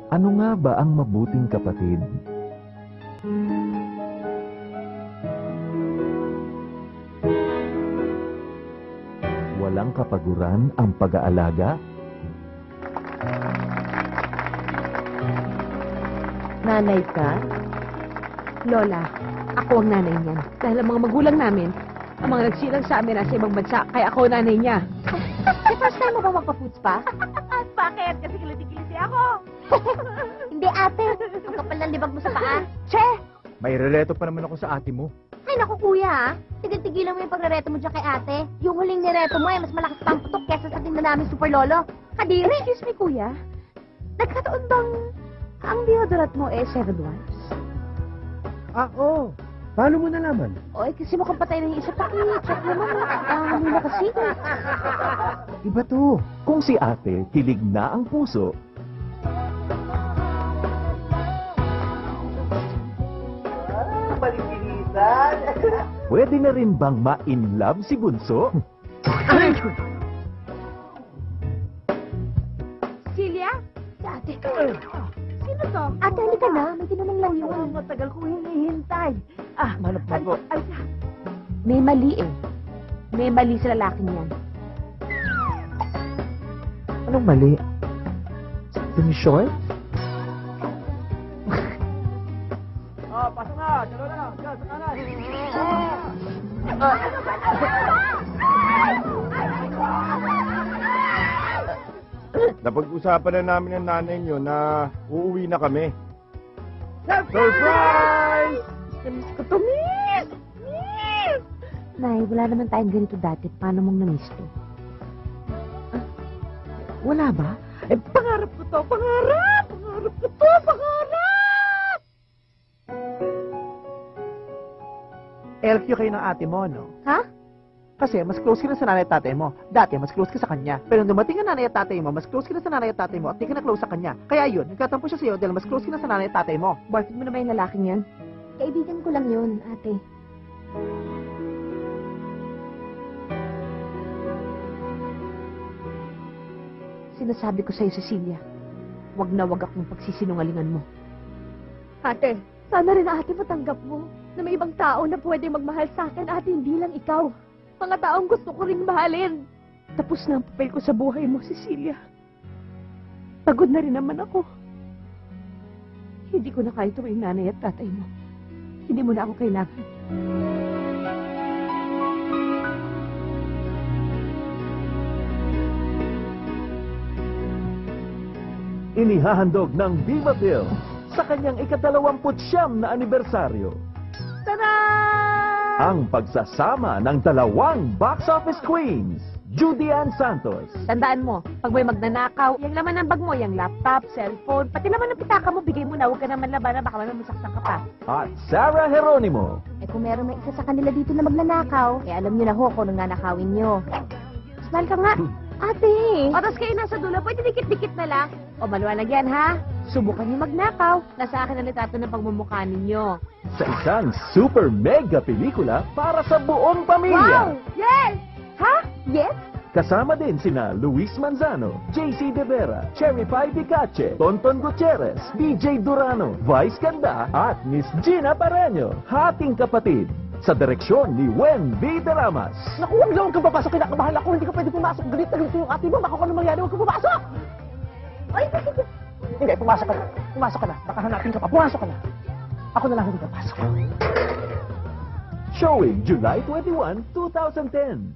Ano nga ba ang mabuting kapatid? Walang kapaguran ang pag-aalaga? Nanay ka? Lola, ako ang nanay niyan. Dahil ang mga magulang namin, ang mga nagsilang sa amin nasa ibang bansa, kaya ako ang nanay niya. The first time mo ba magpa-foods pa? Bakit? Kasi kiliti-kiliti ako. Hindi ate, ang kapal ng libag mo sa paa. Che! May rereto pa naman ako sa ate mo. Ay naku kuya ha, tigil-tigilan mo yung pagrereto mo dyan kay ate. Yung huling nireto mo mas malakas pang putok kesa sa tinda namin super lolo. Kadiri! Excuse me, kuya. Nagkataon bang ang deodorant mo 7 Wives? Oo. Paano mo nalaman? O, kasi mukhang patay na yung isa pa. Check naman mo. Ano na kasi? Iba to. Kung si ate, kilig na ang puso, pwede na rin bang ma-in-love si Bunso? Celia? Si ate. Sino to? Ate, halika na, may tinanong lang yun. Matagal kong hinihintay. Manap na po. Ay, may mali eh. May mali sa lalaking yan. Anong mali? Yung short? Pasok na! Dalawa na lang! Diyan, sa kanan! Napag-usapan na namin ng nanay niyo na uuwi na kami. Surprise! Miss ko to, miss! Miss! Nay, wala naman tayong ganito dati. Paano mong na-miss to? Wala ba? Eh, pangarap ko to! Pangarap! Pangarap ko to! Pangarap! LQ kayo ng ate mo, no? Ha? Kasi mas close ka na sa nanay at tatay mo. Dati, mas close ka sa kanya. Pero nung dumating ang nanay at tatay mo, mas close ka na sa nanay at tatay mo at di ka na close sa kanya. Kaya yun, nagtatampo siya sa'yo dahil mas close ka na sa nanay at tatay mo. Boyfriend mo na ba yung lalaking yan? Kaibigan ko lang yun, ate. Sinasabi ko sa'yo, Cecilia, wag na wag akong pagsisinungalingan mo. Ate, sana rin ate matanggap mo na may ibang tao na pwede magmahal sa akin at hindi lang ikaw. Mga taong gusto ko ring mahalin. Tapos na ang papel ko sa buhay mo, Cecilia. Pagod na rin naman ako. Hindi ko na kaya tuwing nanay at tatay mo. Hindi mo na ako kailangan. Inihahandog ng Viva Film sa kanyang ika-29 na anibersaryo. Tada! Ang pagsasama ng dalawang box office queens, Judy Ann Santos Tandaan mo, pag may magnanakaw, yung laman ng bag mo, yung laptop, cellphone, pati naman ng pitaka mo, bigay mo na, huwag ka naman labanan, baka naman masaktan ka pa. at Sarah Geronimo. Eh kung meron may isa sa kanila dito na magnanakaw, eh alam nyo na ho kung anong nanakawin nyo. Smile ka nga. Ate! O, tapos kayo nasa dulo, pwede dikit-dikit na lang. O, maluwalag yan, ha? Subukan niyo magnakaw. Nasa akin ang litrato ng pagmumukha ninyo. Sa isang super mega pelikula para sa buong pamilya. Yes! Ha? Yes? Kasama din sina Luis Manzano, JC De Vera, Cherry Pie Picache, Tonton Gutierrez, DJ Durano, Vice Ganda at Miss Gina Pareño, hating kapatid. Sa direksyon ni Wen V. Deramas. Naku, huwag lang kang papasok. Kinakabahan ako. Hindi ka pwede pumasok. Galit na galit yung ate mo. Baka kung ano mangyari, huwag kang pumasok! Ay, bakit? Hindi, pumasok ka na. Pumasok ka na. Baka hanapin ka pa. Pumasok ka na. Ako na lang hindi papasok. Showing July 21, 2010.